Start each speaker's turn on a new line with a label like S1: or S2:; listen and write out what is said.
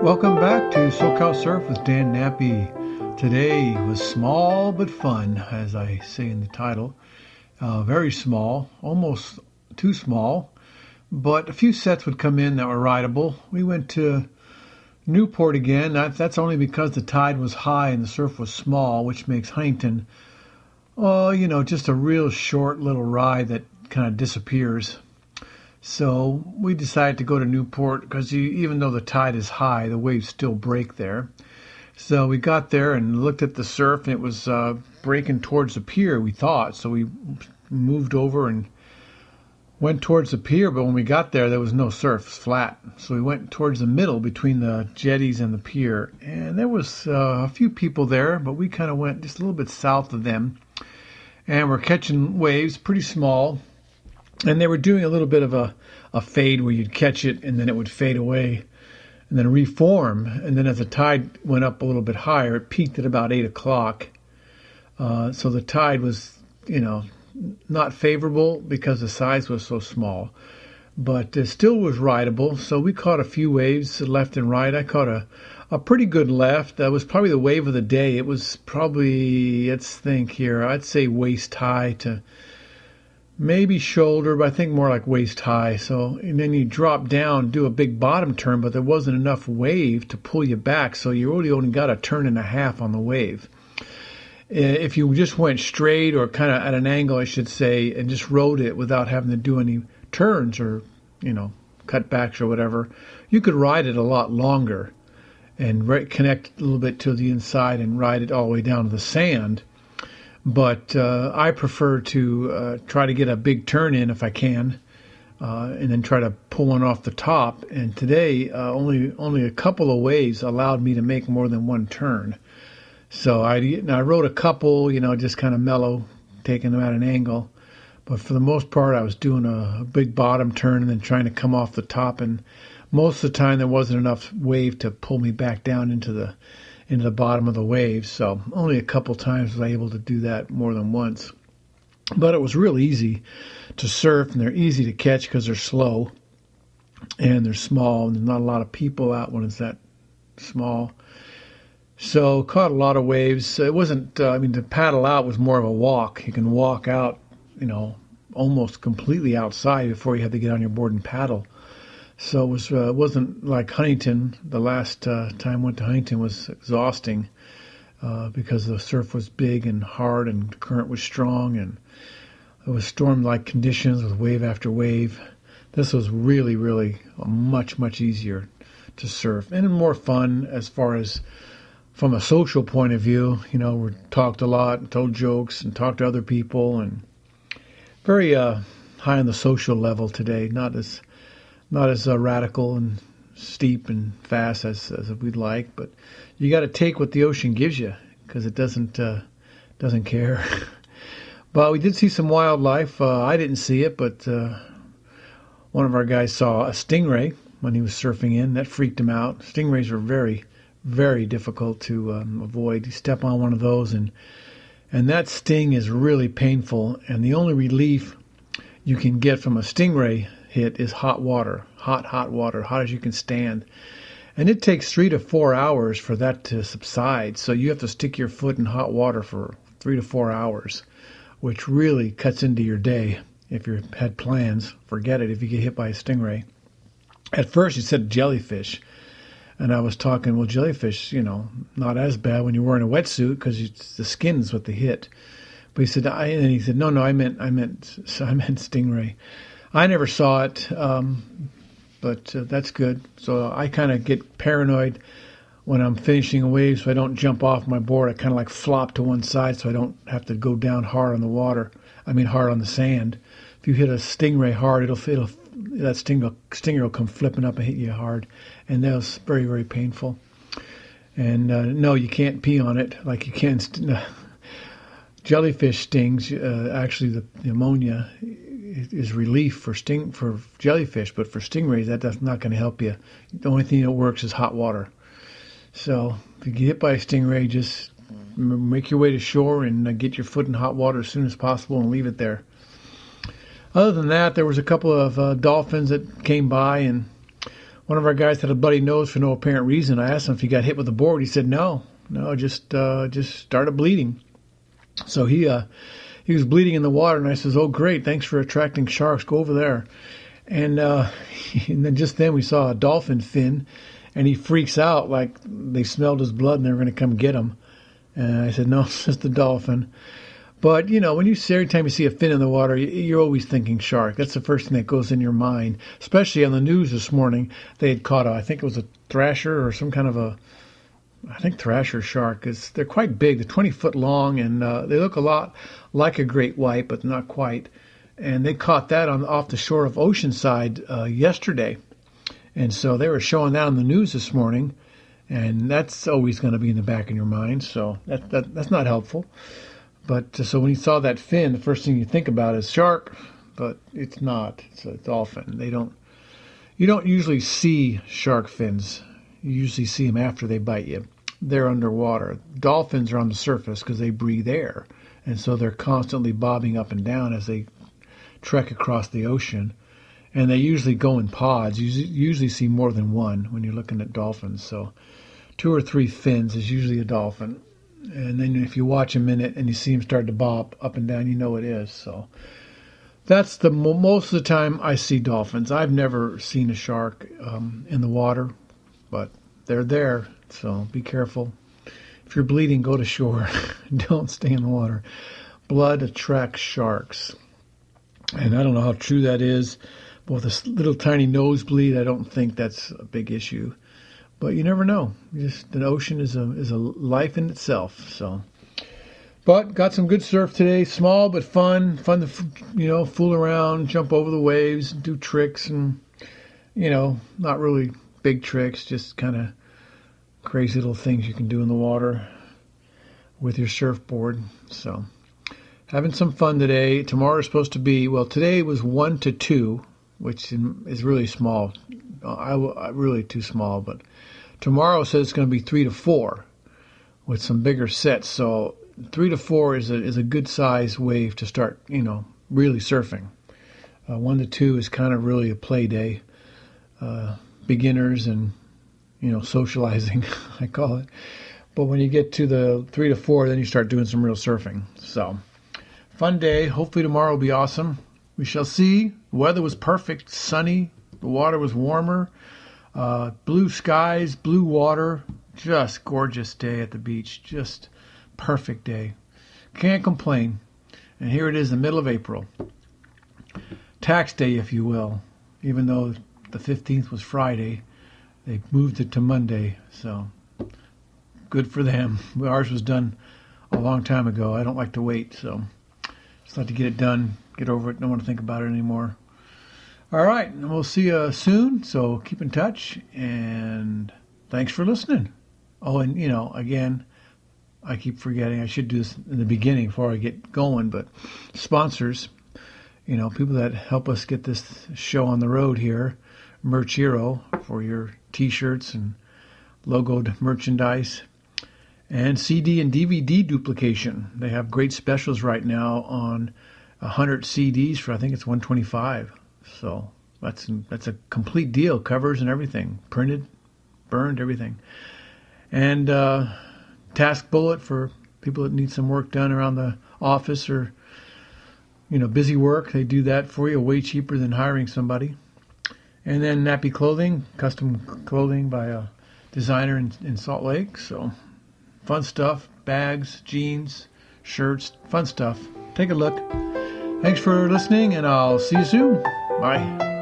S1: Welcome back to SoCal Surf with Dan Nappy. Today was small but fun, as I say in the title. Very small, almost too small, but a few sets would come in that were rideable. We went to Newport again. That's only because the tide was high and the surf was small, which makes Huntington, just a real short little ride that kind of disappears. So we decided to go to Newport because even though the tide is high, the waves still break there. So we got there and looked at the surf, and it was breaking towards the pier, we thought. So we moved over and went towards the pier, but when we got there was no surf. It was flat. So we went towards the middle between the jetties and the pier, and there was a few people there, but we kind of went just a little bit south of them, and we're catching waves, pretty small. And they were doing a little bit of a fade where you'd catch it and then it would fade away and then reform. And then as the tide went up a little bit higher, it peaked at about 8 o'clock. So the tide was, not favorable because the size was so small. But it still was rideable. So we caught a few waves left and right. I caught a pretty good left. That was probably the wave of the day. It was probably, let's think here, I'd say waist high to maybe shoulder, but I think more like waist high. So, and then you drop down, do a big bottom turn, but there wasn't enough wave to pull you back. So you really only got a turn and a half on the wave. If you just went straight or kind of at an angle, I should say, and just rode it without having to do any turns or, cutbacks or whatever, you could ride it a lot longer and connect a little bit to the inside and ride it all the way down to the sand. But I prefer to try to get a big turn in if I can, and then try to pull one off the top. And today, only a couple of waves allowed me to make more than one turn. So I rode a couple, just kind of mellow, taking them at an angle. But for the most part, I was doing a big bottom turn and then trying to come off the top. And most of the time, there wasn't enough wave to pull me back down into the bottom of the waves. So only a couple times was I able to do that more than once. But it was real easy to surf, and they're easy to catch because they're slow and they're small, and there's not a lot of people out when it's that small. So caught a lot of waves. It wasn't, to paddle out was more of a walk. You can walk out, almost completely outside before you have to get on your board and paddle. So it wasn't like Huntington. The last time I went to Huntington was exhausting because the surf was big and hard and the current was strong, and it was storm-like conditions with wave after wave. This was really, really much, much easier to surf and more fun as far as from a social point of view. We talked a lot and told jokes and talked to other people, and very high on the social level today, not as radical and steep and fast as we'd like, but you got to take what the ocean gives you because it doesn't care. But we did see some wildlife. I didn't see it, but one of our guys saw a stingray when he was surfing in. That freaked him out. Stingrays are very, very difficult to avoid. You step on one of those, and that sting is really painful. And the only relief you can get from a stingray hit is hot water, hot water, hot as you can stand. And it takes 3 to 4 hours for that to subside. So you have to stick your foot in hot water for 3 to 4 hours, which really cuts into your day. If you had plans, forget it if you get hit by a stingray. At first, he said jellyfish. And I was talking, well, jellyfish, not as bad when you're wearing a wetsuit because the skin is what they hit. But he said, no, I meant stingray. I never saw it, but that's good. So I kind of get paranoid when I'm finishing a wave, so I don't jump off my board. I kind of like flop to one side so I don't have to go down hard on the water. Hard on the sand. If you hit a stingray hard, that stinger will come flipping up and hit you hard, and that was very, very painful. And no, you can't pee on it like you can. Jellyfish stings. Actually, the ammonia is relief for jellyfish, but for stingrays, that's not going to help you. The only thing that works is hot water. So if you get hit by a stingray, just make your way to shore and get your foot in hot water as soon as possible and leave it there. Other than that, there was a couple of dolphins that came by, and One of our guys had a bloody nose for no apparent reason. I asked him if he got hit with a board. He said no, just started bleeding. So he was bleeding in the water, and I says, "Oh, great, thanks for attracting sharks. Go over there." And and then just then we saw a dolphin fin, and he freaks out like they smelled his blood and they were going to come get him. And I said, "No, it's just a dolphin." But, when every time you see a fin in the water, you're always thinking shark. That's the first thing that goes in your mind, especially on the news this morning. They had caught I think it was a thrasher or some kind of I think thrasher shark. They're quite big. They're 20 foot long, and they look a lot like a great white, but not quite. And they caught that off the shore of Oceanside yesterday. And so they were showing that on the news this morning, and that's always going to be in the back of your mind. So that's not helpful. But so when you saw that fin, the first thing you think about is shark, but it's not. It's a dolphin. You don't usually see shark fins. You usually see them after they bite you. They're underwater. Dolphins are on the surface because they breathe air, and so they're constantly bobbing up and down as they trek across the ocean. And they usually go in pods. You usually see more than one when you're looking at dolphins. So 2 or 3 fins is usually a dolphin. And then if you watch a minute and you see them start to bob up and down, you know it is. So that's most of the time I see dolphins. I've never seen a shark in the water, but they're there. So be careful. If you're bleeding, go to shore. Don't stay in the water. Blood attracts sharks. And I don't know how true that is. But with a little tiny nosebleed, I don't think that's a big issue. But you never know. The ocean is a life in itself. So, but got some good surf today. Small but fun. Fun to fool around, jump over the waves, do tricks, and not really big tricks. Just kind of crazy little things you can do in the water with your surfboard. So, having some fun today. Tomorrow is supposed to be today was 1 to 2, which is really small. I really too small, but tomorrow says it's going to be 3 to 4 with some bigger sets. So 3 to 4 is a good size wave to start, really surfing. 1 to 2 is kind of really a play day, beginners and socializing, I call it. But when you get to the 3 to 4, then you start doing some real surfing. So fun day. Hopefully tomorrow will be awesome. We shall see. The weather was perfect, sunny. The water was warmer. Blue skies, blue water. Just gorgeous day at the beach. Just perfect day. Can't complain. And here it is, the middle of April. Tax day, if you will. Even though the 15th was Friday, they moved it to Monday. So good for them. Ours was done a long time ago. I don't like to wait, so just like to get it done, get over it, don't want to think about it anymore. All right, and we'll see you soon, so keep in touch, and thanks for listening. Oh, and, again, I keep forgetting, I should do this in the beginning before I get going, but sponsors, people that help us get this show on the road here, Merch Hero for your T-shirts and logoed merchandise, and CD and DVD duplication. They have great specials right now on 100 CDs for, I think it's $125. So that's a complete deal, covers and everything, printed, burned, everything. And task bullet for people that need some work done around the office or busy work. They do that for you way cheaper than hiring somebody. And then Nappy Clothing, custom clothing by a designer in Salt Lake. So fun stuff, bags, jeans, shirts, fun stuff. Take a look. Thanks for listening, and I'll see you soon. Bye.